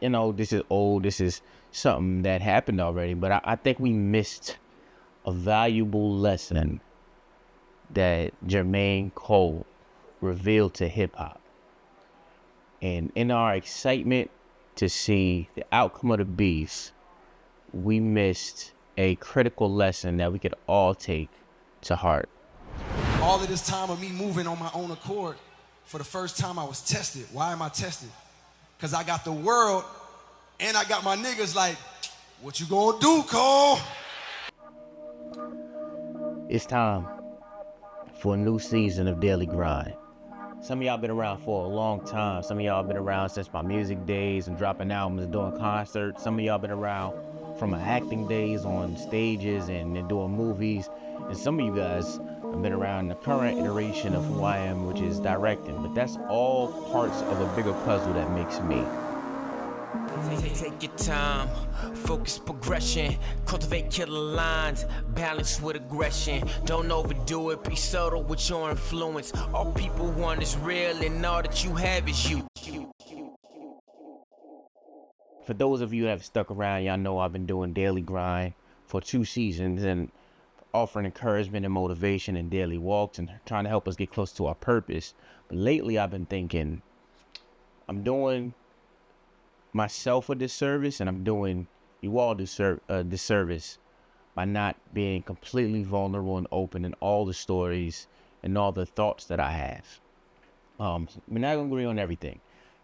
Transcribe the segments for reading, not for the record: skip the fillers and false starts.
This is old. This is something that happened already, but I think we missed a valuable lesson that J.Cole revealed to hip hop. And in our excitement to see the outcome of the beef, we missed a critical lesson that we could all take to heart. All of this time of me moving on my own accord, for the first time I was tested. Why am I tested? Because I got the world and I got my niggas like, what you gonna do, Cole? It's time for a new season of Daily Grind. Some of y'all been around for a long time. Some of y'all been around since my music days and dropping albums and doing concerts. Some of y'all been around from my acting days on stages and doing movies. And some of you guys have been around the current iteration of who I am, which is directing. But that's all parts of a bigger puzzle that makes me. Take your time, focus progression, cultivate killer lines, balance with aggression. Don't overdo it, be subtle with your influence. All people want is real and all that you have is you. For those of you that have stuck around, y'all know I've been doing Daily Grind for 2 seasons and offering encouragement and motivation and daily walks and trying to help us get close to our purpose. But lately I've been thinking, I'm doing myself a disservice and I'm doing you all a disservice by not being completely vulnerable and open in all the stories and all the thoughts that I have. We're not gonna agree on everything,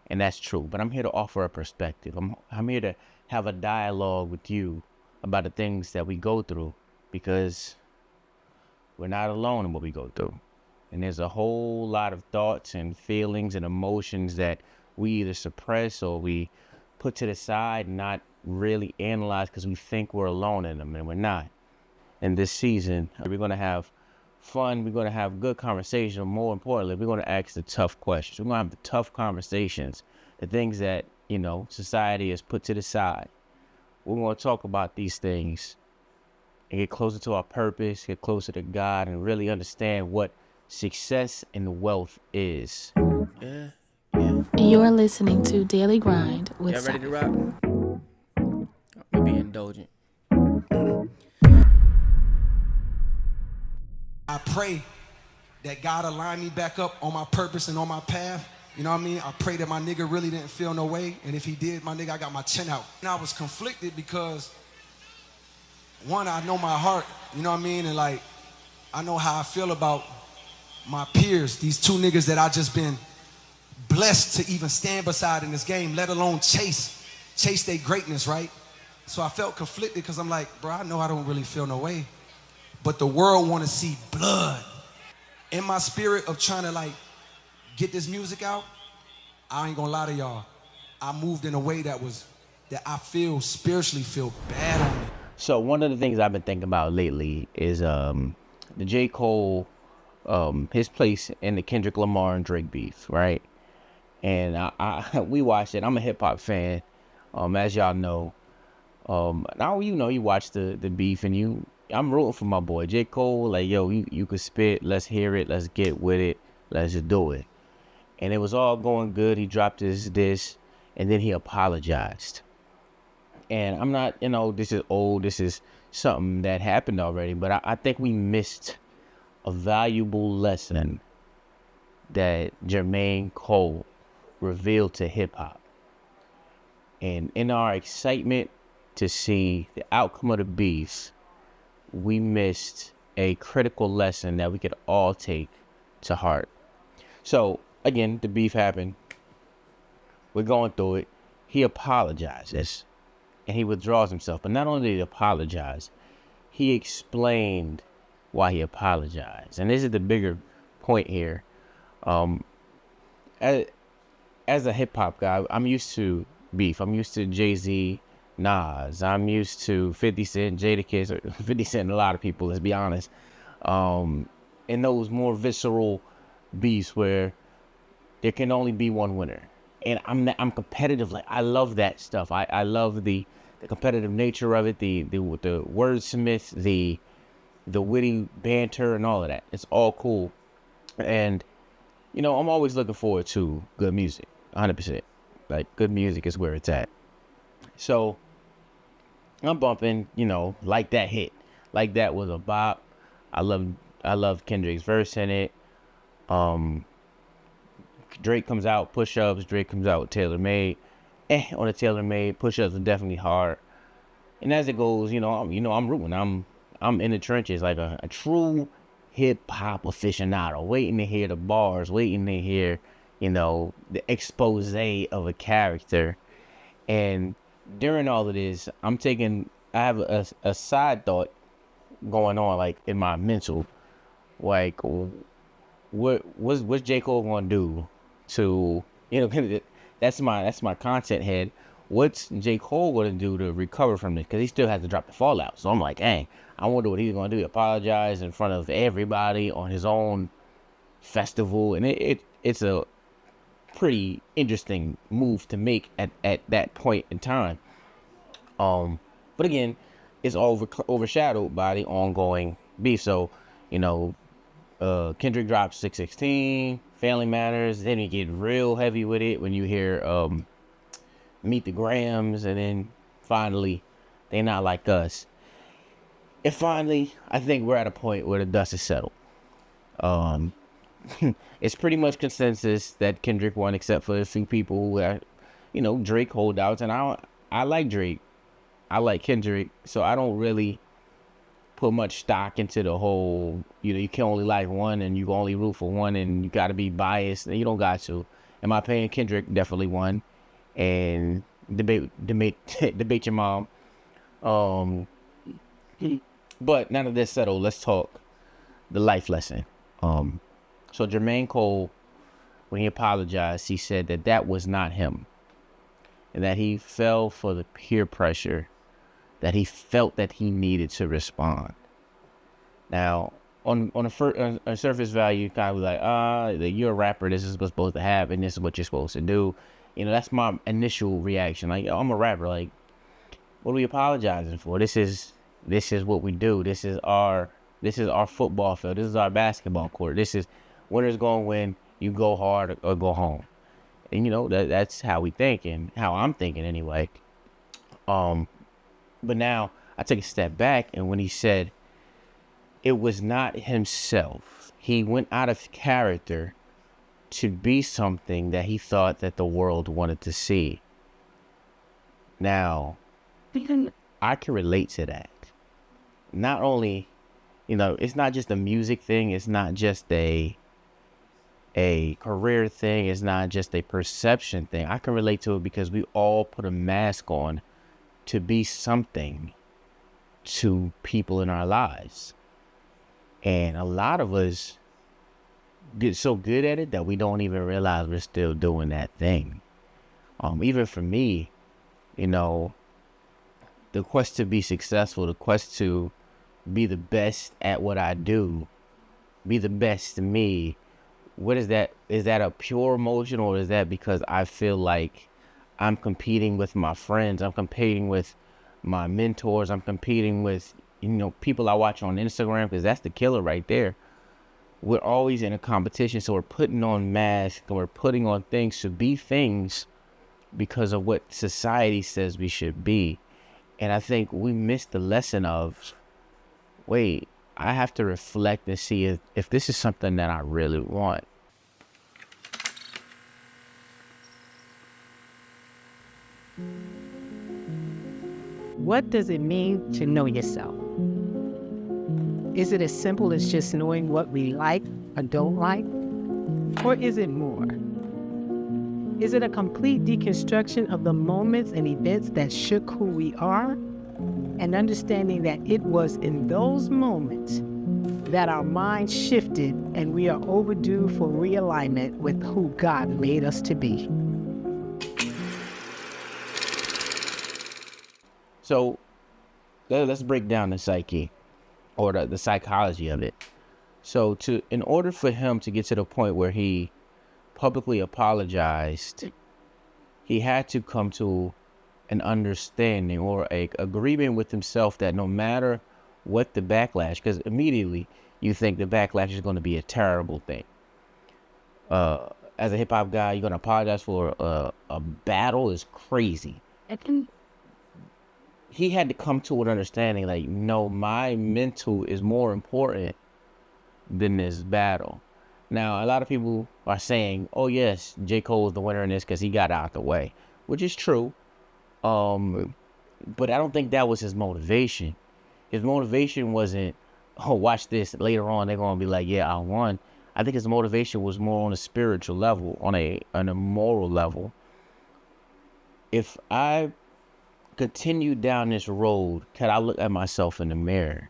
and that's true, but I'm here to offer a perspective. I'm here to have a dialogue with you about the things that we go through, because we're not alone in what we go through. And there's a whole lot of thoughts and feelings and emotions that we either suppress or we put to the side and not really analyze because we think we're alone in them, and we're not. And this season, we're going to have fun. We're going to have good conversation. More importantly, we're going to ask the tough questions. We're going to have the tough conversations, the things that, society has put to the side. We're going to talk about these things and get closer to our purpose, get closer to God, and really understand what success and wealth is. Yeah. You're listening to Daily Grind with Y'all ready to rock? I'm gonna be indulgent. I pray that God align me back up on my purpose and on my path. You know what I mean? I pray that my nigga really didn't feel no way. And if he did, my nigga, I got my chin out. And I was conflicted because, one, I know my heart, you know what I mean? And like, I know how I feel about my peers, these 2 niggas that I just been blessed to even stand beside in this game, let alone chase their greatness, right? So I felt conflicted because I'm like, bro, I know I don't really feel no way, but the world want to see blood. In my spirit of trying to like get this music out, I ain't gonna lie to y'all, I moved in a way that I spiritually feel bad on me. So one of the things I've been thinking about lately is the J.Cole, his place in the Kendrick Lamar and Drake beef, right? And we watched it. I'm a hip hop fan, as y'all know. Now you watch the beef, and I'm rooting for my boy J. Cole. Like, yo, you could spit. Let's hear it. Let's get with it. Let's just do it. And it was all going good. He dropped his diss, and then he apologized. And I'm not, this is old. This is something that happened already. But I think we missed a valuable lesson that J.Cole revealed to hip hop. And in our excitement to see the outcome of the beef, we missed a critical lesson that we could all take to heart. So again, the beef happened. We're going through it. He apologizes and he withdraws himself. But not only did he apologize, he explained why he apologized. And this is the bigger point here. As a hip hop guy, I'm used to beef. I'm used to Jay-Z, Nas. I'm used to 50 Cent, Jadakiss, 50 Cent, and a lot of people, let's be honest. In those more visceral beefs where there can only be one winner. And I'm competitive. Like, I love that stuff. I love the competitive nature of it, the wordsmith, the witty banter and all of that. It's all cool. And, I'm always looking forward to good music, 100%. Like, good music is where it's at. So I'm bumping, like that hit. Like that was a bop. I love Kendrick's verse in it. Um Drake comes out, push ups, Drake comes out with Tailor Made. On the Tailor Made, push ups are definitely hard. And as it goes, I'm rooting. I'm in the trenches like a true hip hop aficionado, waiting to hear the bars, waiting to hear, the expose of a character. And during all of this, I have a side thought going on, like in my mental, like what's J. Cole gonna do to, that's my content head. What's J. Cole gonna do to recover from this? Because he still has to drop the Fallout. So I'm like, dang, I wonder what he's gonna do. Apologize in front of everybody on his own festival, and it's a pretty interesting move to make at that point in time. But again, it's overshadowed by the ongoing beef. So, Kendrick drops 616, Family Matters. Then you get real heavy with it when you hear Meet the Grams, and then finally, They Not Like Us. And finally, I think we're at a point where the dust is settled. It's pretty much consensus that Kendrick won, except for a few people who are, Drake holdouts. And I like Drake. I like Kendrick. So I don't really put much stock into the whole, you can only like one and you can only root for one and you got to be biased. And you don't got to. In my opinion, Kendrick definitely won. And debate your mom. But now that that's settled, let's talk the life lesson. So Jermaine Cole, when he apologized, he said that was not him, and that he fell for the peer pressure, that he felt that he needed to respond. Now, on a surface value, kind of like, you're a rapper. This is what's supposed to happen. This is what you're supposed to do. That's my initial reaction. Like, I'm a rapper. Like, what are we apologizing for? This is what we do. This is our football field. This is our basketball court. This is winners gonna win. You go hard or go home. And that's how we think, and how I'm thinking anyway. But now I take a step back, and when he said it was not himself, he went out of character to be something that he thought that the world wanted to see. Now, I can relate to that. Not only, it's not just a music thing. It's not just a career thing. It's not just a perception thing. I can relate to it because we all put a mask on to be something to people in our lives. And a lot of us get so good at it that we don't even realize we're still doing that thing. Even for me, the quest to be successful, the quest to be the best at what I do, be the best to me. What is that? Is that a pure emotion, or is that because I feel like I'm competing with my friends? I'm competing with my mentors. I'm competing with, people I watch on Instagram, because that's the killer right there. We're always in a competition. So we're putting on masks and we're putting on things to be things because of what society says we should be. And I think we missed the lesson of, wait, I have to reflect and see if this is something that I really want. What does it mean to know yourself? Is it as simple as just knowing what we like or don't like? Or is it more? Is it a complete deconstruction of the moments and events that shook who we are? And understanding that it was in those moments that our minds shifted and we are overdue for realignment with who God made us to be. So let's break down the psyche, or the psychology of it. So in order for him to get to the point where he publicly apologized, he had to come to an understanding or a agreement with himself that no matter what the backlash, because immediately you think the backlash is going to be a terrible thing. As a hip hop guy, you're going to apologize for a battle is crazy. he had to come to an understanding like, no, my mental is more important than this battle. Now, a lot of people are saying, oh, yes, J. Cole is the winner in this because he got out the way, which is true. But I don't think that was his motivation. His motivation wasn't, oh, watch this. Later on, they're going to be like, yeah, I won. I think his motivation was more on a spiritual level, on a moral level. If I continue down this road, can I look at myself in the mirror?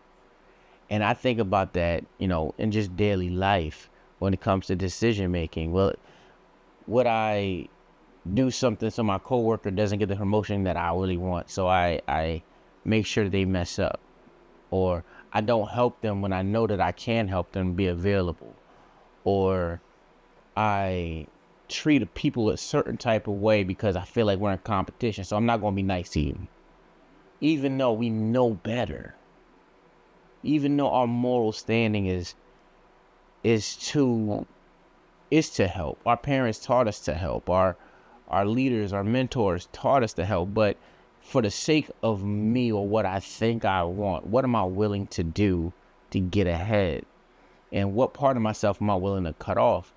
And I think about that, you know, in just daily life when it comes to decision making. Well, would I do something so my coworker doesn't get the promotion that I really want? So I make sure they mess up. Or I don't help them when I know that I can help them be available. Or I treat people a certain type of way because I feel like we're in competition. So I'm not going to be nice to you. Even though we know better. Even though our moral standing is to help. Our parents taught us to help. Our leaders, our mentors taught us to help. But for the sake of me or what I think I want, what am I willing to do to get ahead? And what part of myself am I willing to cut off?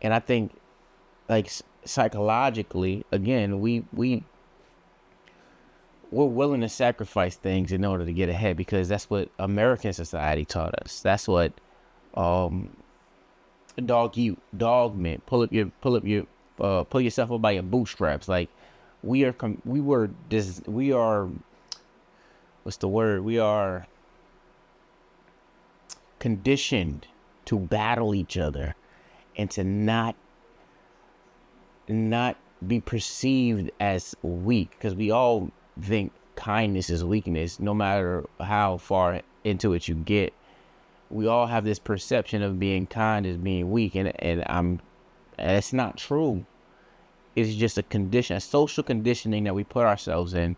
And I think, like, psychologically, again, we're willing to sacrifice things in order to get ahead because that's what American society taught us. That's what dogmen, pull yourself up by your bootstraps. Like we are conditioned to battle each other and to not be perceived as weak, because we all think kindness is weakness, no matter how far into it you get. We all have this perception of being kind as being weak, and it's not true. It's just a social conditioning that we put ourselves in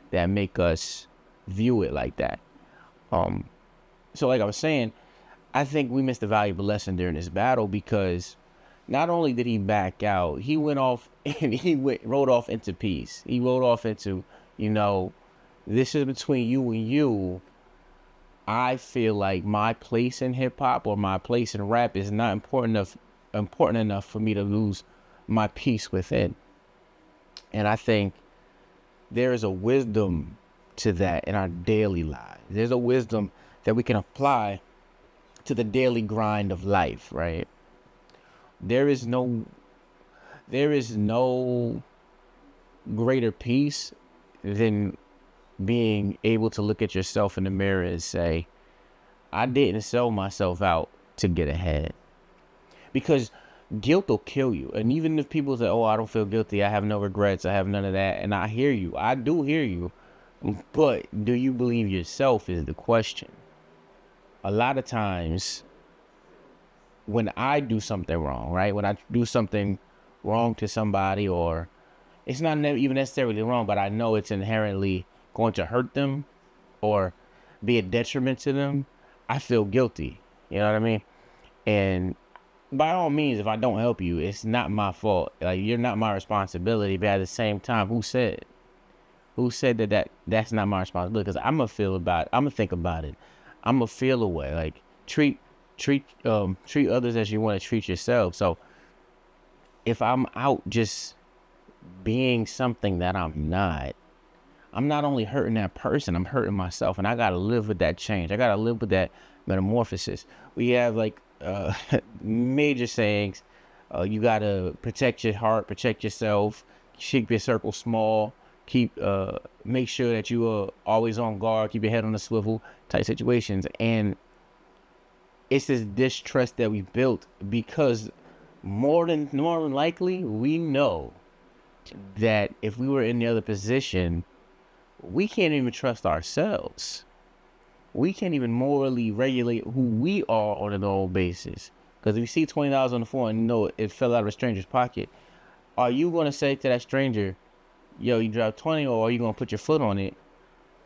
that make us view it like that. So like I was saying, I think we missed a valuable lesson during this battle, because not only did he back out, he went off and rode off into peace. He rode off into, you know, this is between you and you. I feel like my place in hip hop or my place in rap is not important enough for me to lose my peace within. And I think there is a wisdom to that in our daily lives. There's a wisdom that we can apply to the daily grind of life, right? There is no greater peace than being able to look at yourself in the mirror and say, I didn't sell myself out to get ahead. Because guilt will kill you. And even if people say, oh, I don't feel guilty, I have no regrets, I have none of that. And I hear you. I do hear you. But do you believe yourself is the question. A lot of times when I do something wrong, right? When I do something wrong to somebody, or it's not even necessarily wrong, but I know it's inherently going to hurt them or be a detriment to them, I feel guilty. You know what I mean? And by all means, if I don't help you, it's not my fault. Like, you're not my responsibility. But at the same time, who said that's not my responsibility? Because I'm gonna think about it. I'm gonna feel a way. Like, treat others as you want to treat yourself. So if I'm out just being something that I'm not only hurting that person, I'm hurting myself, and I gotta live with that change. I gotta live with that metamorphosis. We have like major sayings. You gotta protect your heart, protect yourself, keep your circle small, make sure that you are always on guard, keep your head on the swivel type situations. And it's this distrust that we built because more than likely we know that if we were in the other position, we can't even trust ourselves. We can't even morally regulate who we are on a normal basis. Because if you see $20 on the floor and you know it fell out of a stranger's pocket, are you going to say to that stranger, yo, you dropped 20, or are you going to put your foot on it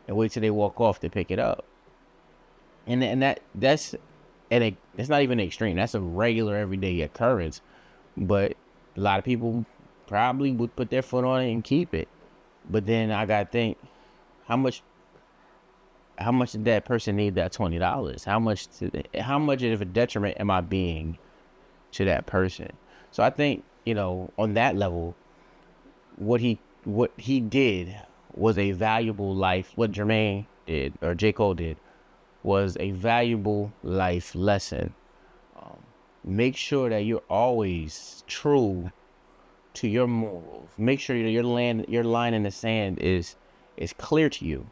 and wait till they walk off to pick it up? And that's not even extreme. That's a regular everyday occurrence. But a lot of people probably would put their foot on it and keep it. But then I got to think, how much did that person need that $20? How much of a detriment am I being to that person? So I think, on that level, what he did was a valuable life. What Jermaine did, or J. Cole did, was a valuable life lesson. Make sure that you're always true to your morals. Make sure that your line in the sand is clear to you.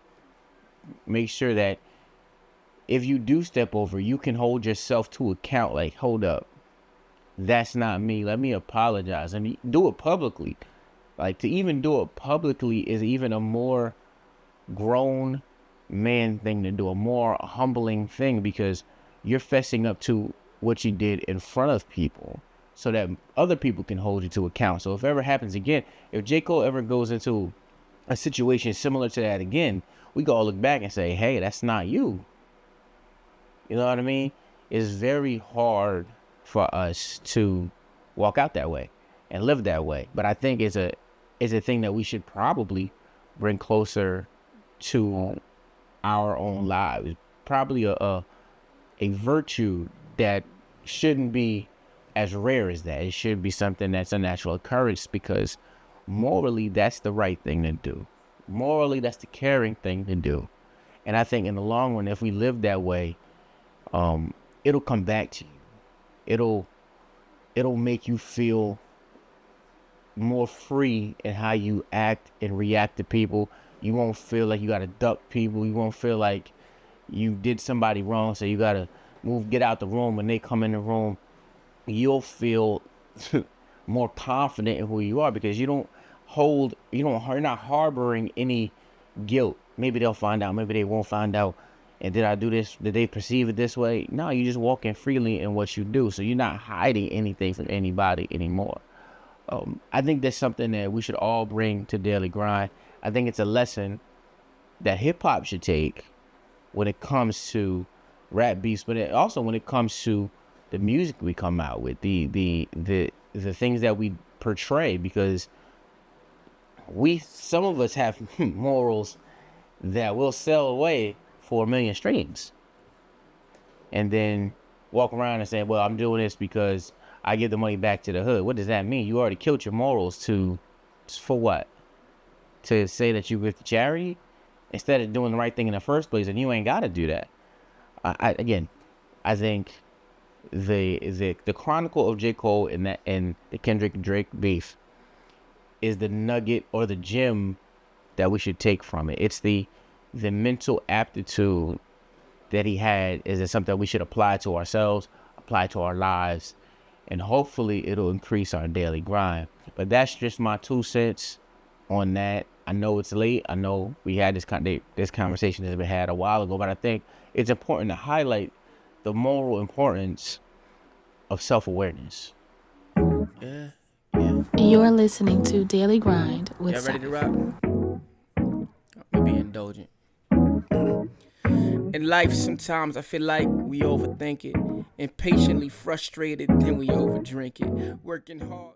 Make sure that if you do step over, you can hold yourself to account. Like, hold up, that's not me. Let me apologize, and do it publicly. Like, to even do it publicly is even a more grown man thing to do, a more humbling thing, because you're fessing up to what you did in front of people so that other people can hold you to account. So if ever happens again, if J. Cole ever goes into a situation similar to that again, we can all look back and say, hey, that's not you. You know what I mean? It's very hard for us to walk out that way and live that way. But I think it's a thing that we should probably bring closer to our own lives. Probably a virtue that shouldn't be as rare as that. It should be something that's a natural occurrence, because morally, that's the right thing to do. Morally, that's the caring thing to do. And I think in the long run, if we live that way, it'll come back to you. It'll make you feel more free in how you act and react to people. You won't feel like you gotta duck people. You won't feel like you did somebody wrong, so you gotta get out the room when they come in the room. You'll feel more confident in who you are, because you're not harboring any guilt. Maybe they'll find out, maybe they won't find out. And did I do this? Did they perceive it this way? No, you're just walking freely in what you do. So you're not hiding anything from anybody anymore. I think that's something that we should all bring to Daily Grind. I think it's a lesson that hip hop should take when it comes to rap beats, but also when it comes to the music we come out with, the things that we portray, because some of us have morals that will sell away for 1 million streams, and then walk around and say, well, I'm doing this because I give the money back to the hood. What does that mean? You already killed your morals for what? To say that you give to charity instead of doing the right thing in the first place, and you ain't got to do that. I think the chronicle of J. Cole and the Kendrick Drake beef is the nugget or the gem that we should take from it. It's the mental aptitude that he had. Is it something we should apply to ourselves, apply to our lives, and hopefully it'll increase our daily grind. But that's just my 2 cents on that. I know it's late. I know we had this conversation has been had a while ago, but I think it's important to highlight the moral importance of self-awareness. Yeah. You're listening to Daily Grind with Y'all ready to Seth. rock? I'm be indulgent. In life, sometimes I feel like we overthink it. Impatiently frustrated, then we overdrink it. Working hard.